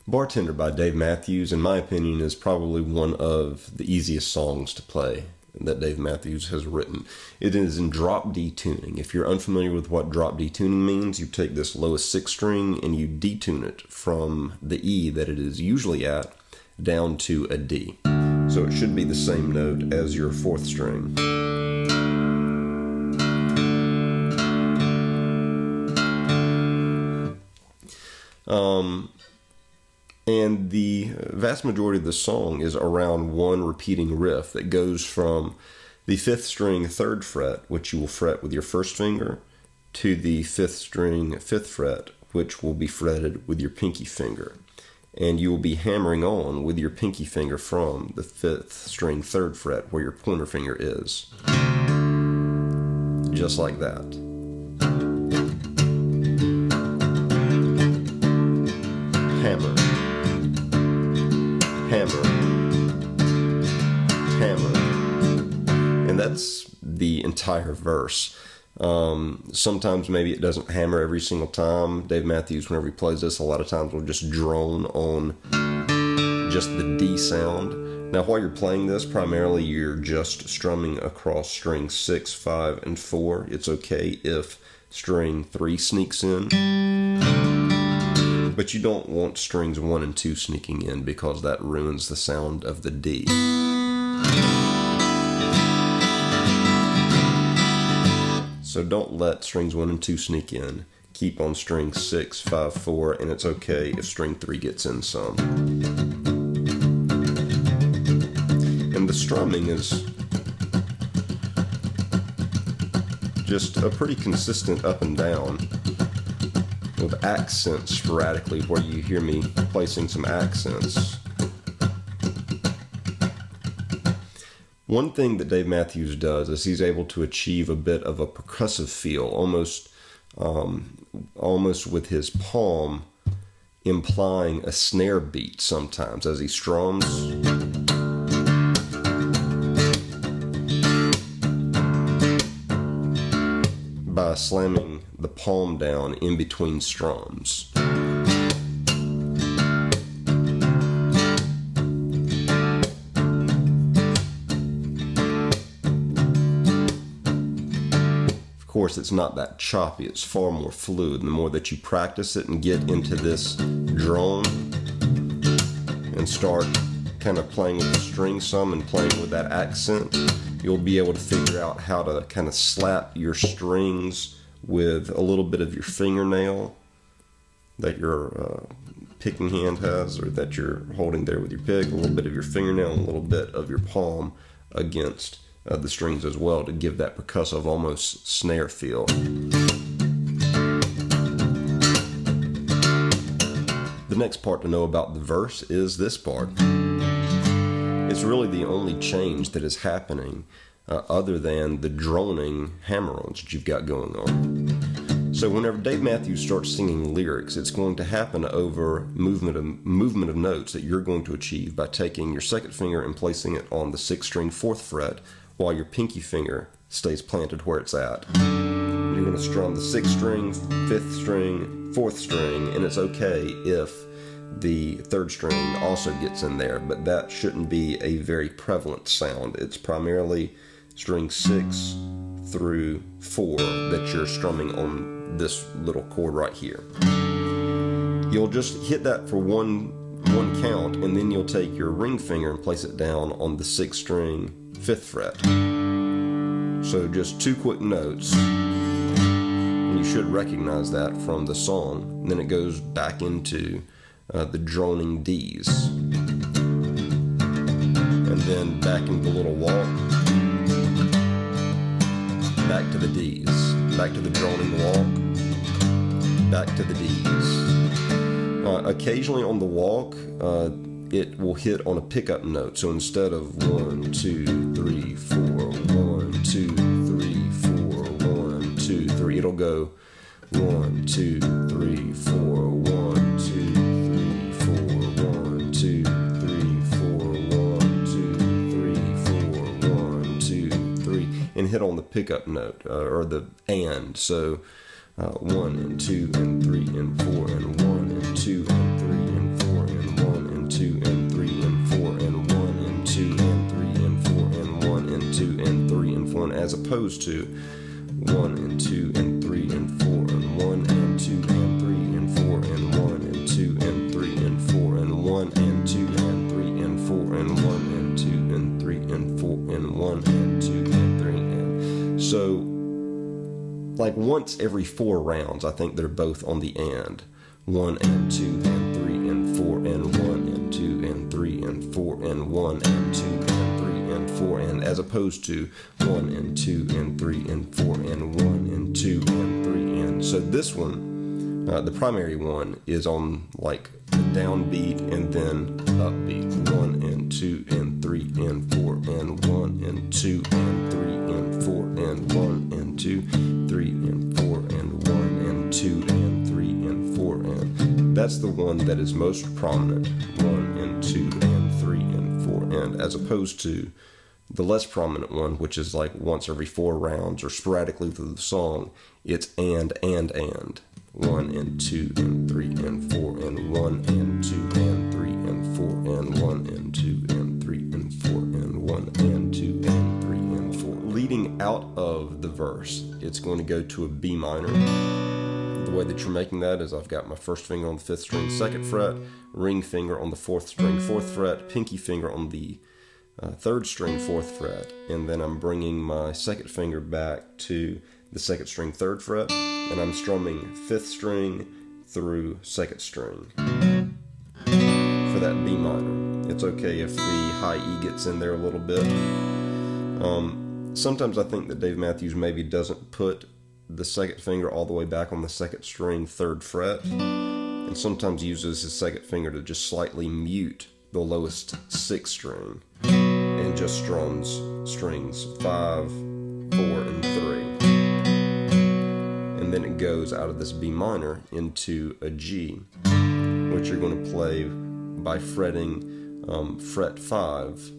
Bartender by Dave Matthews, in my opinion, is probably one of the easiest songs to play that Dave Matthews has written. It is in drop D tuning. If you're unfamiliar with what drop D tuning means, you take this lowest 6th string and you detune it from the E that it is usually at down to a D. So it should be the same note as your 4th string. And the vast majority of the song is around one repeating riff that goes from the 5th string 3rd fret, which you will fret with your 1st finger, to the 5th string 5th fret, which will be fretted with your pinky finger. And you will be hammering on with your pinky finger from the 5th string 3rd fret where your pointer finger is. Just like that. Hammer, hammer, hammer. And that's the entire verse. Sometimes maybe it doesn't hammer every single time. Dave Matthews, whenever he plays this, a lot of times will just drone on just the D sound. Now while you're playing this, primarily you're just strumming across strings 6, 5, and 4. It's okay if string 3 sneaks in. But you don't want strings 1 and 2 sneaking in because that ruins the sound of the D. So don't let strings 1 and 2 sneak in. Keep on string 6, 5, 4, and it's okay if string 3 gets in some. And the strumming is just a pretty consistent up and down, with accents sporadically where you hear me placing some accents. One thing that Dave Matthews does is he's able to achieve a bit of a percussive feel, almost with his palm implying a snare beat sometimes as he strums. By slamming the palm down in between strums. Of course, it's not that choppy, it's far more fluid. The more that you practice it and get into this drone and start kind of playing with the string some and playing with that accent, you'll be able to figure out how to kind of slap your strings with a little bit of your fingernail that your picking hand has, or that you're holding there with your pick, a little bit of your fingernail and a little bit of your palm against the strings as well to give that percussive, almost snare feel. The next part to know about the verse is this part. It's really the only change that is happening other than the droning hammer-ons that you've got going on. So whenever Dave Matthews starts singing lyrics, it's going to happen over movement of notes that you're going to achieve by taking your 2nd finger and placing it on the 6th string 4th fret while your pinky finger stays planted where it's at. You're going to strum the 6th string, 5th string, 4th string, and it's okay if the 3rd string also gets in there, but that shouldn't be a very prevalent sound. It's primarily string 6 through 4 that you're strumming on this little chord right here. You'll just hit that for one count, and then you'll take your ring finger and place it down on the 6th string 5th fret. So just 2 quick notes, and you should recognize that from the song. And then it goes back into the droning D's, and then back into the little walk, back to the D's, back to the droning walk, back to the D's. Occasionally on the walk, it will hit on a pickup note. So instead of 1, 2, 3, 4, 1, 2, 3, 4, 1, 2, 3, it'll go 1, 2, 3, 4, 1, 2, 3, 4, 1, 2, 3, 4, 1, 2, 3, 4, 1, 2, 3, and hit on the pickup note or the and. So 1 and 2 and 3 and 4 and 1 and 2 and 3 and 4 and 1, as opposed to 1 and 2 and 3 and 4 and 1 and 2 and 3 and 4 and 1 and 2 and 3 and 4 and 1 and 2 and 3 and 4 and 1 and 2 and 3 and 4 and 1 and 2 and 3 and so like once every 4 rounds, I think they're both on the and. 1 and 2 and 3 and 4 and 1 and 2 and 3 and 4 and 1 and 2 and 3 and 4 and as opposed to 1 and 2 and 3 and 4 and 1 and 2 and 3 and so this one, the primary one, is on like the downbeat and then upbeat. 1 and 2 and 3 and 4 and 1 and 2 and 3 and 4 and 1 and 2, 3 and 4 and 1 and 2 and 3 and 4 and that's the one that is most prominent. 1 and 2 and 3 and 4 and as opposed to the less prominent one, which is like once every 4 rounds or sporadically through the song, it's and. 1 and 2 and 3 and 4 and 1 and 2 and 3 and 4 and 1 and 2 and 3 and 4 and 1 and 2 and 3 and 4. Leading out of the verse, it's going to go to a B minor. The way that you're making that is I've got my first finger on the 5th string, 2nd fret, ring finger on the 4th string, 4th fret, pinky finger on the 3rd string, 4th fret, and then I'm bringing my 2nd finger back to the 2nd string, 3rd fret, and I'm strumming 5th string through 2nd string for that B minor. It's okay if the high E gets in there a little bit. Sometimes I think that Dave Matthews maybe doesn't put the 2nd finger all the way back on the 2nd string, 3rd fret, and sometimes uses his 2nd finger to just slightly mute the lowest 6th string and just strums strings 5, 4, and 3. And then it goes out of this B minor into a G, which you're going to play by fretting fret 5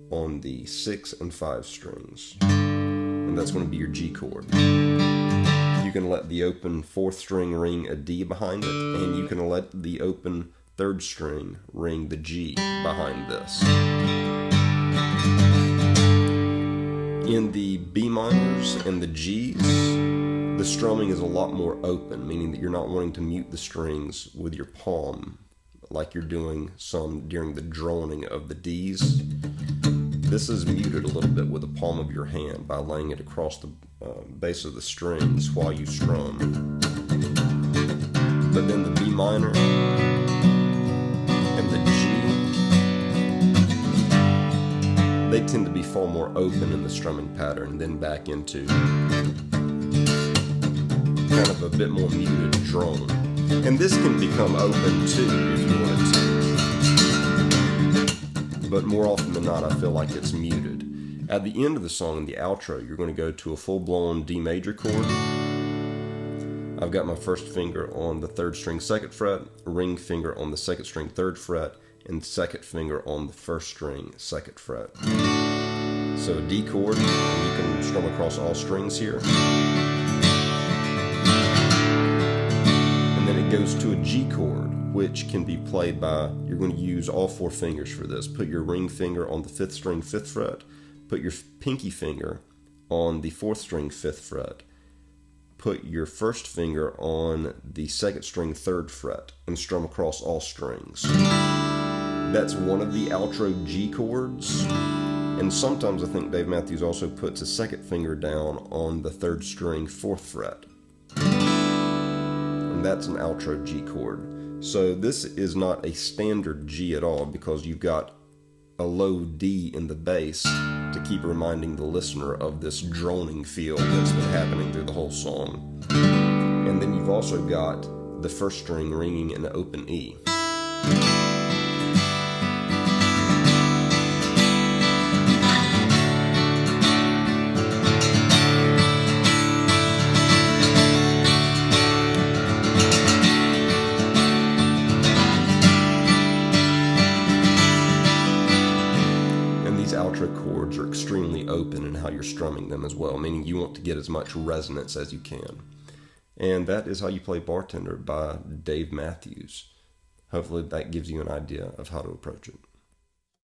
on the 6 and 5 strings. And that's going to be your G chord. You can let the open 4th string ring a D behind it, and you can let the open 3rd string ring the G behind this. In the B minors and the Gs, the strumming is a lot more open, meaning that you're not wanting to mute the strings with your palm like you're doing some during the droning of the Ds. This is muted a little bit with the palm of your hand by laying it across the base of the strings while you strum. But then the B minor and the G, they tend to be far more open in the strumming pattern than back into kind of a bit more muted drone. And this can become open too if you wanted to. But more often than not, I feel like it's muted. At the end of the song, in the outro, you're going to go to a full-blown D major chord. I've got my first finger on the 3rd string, 2nd fret, ring finger on the 2nd string, 3rd fret, and 2nd finger on the 1st string, 2nd fret. So a D chord, and you can strum across all strings here. And then it goes to a G chord, which can be played by, you're going to use all 4 fingers for this. Put your ring finger on the 5th string, 5th fret. Put your pinky finger on the 4th string, 5th fret. Put your first finger on the 2nd string, 3rd fret, and strum across all strings. That's one of the outro G chords. And sometimes I think Dave Matthews also puts a 2nd finger down on the 3rd string, 4th fret. And that's an outro G chord. So this is not a standard G at all, because you've got a low D in the bass to keep reminding the listener of this droning feel that's been happening through the whole song. And then you've also got the 1st string ringing an open E. Outro chords are extremely open in how you're strumming them as well, meaning you want to get as much resonance as you can. And that is how you play Bartender by Dave Matthews. Hopefully that gives you an idea of how to approach it.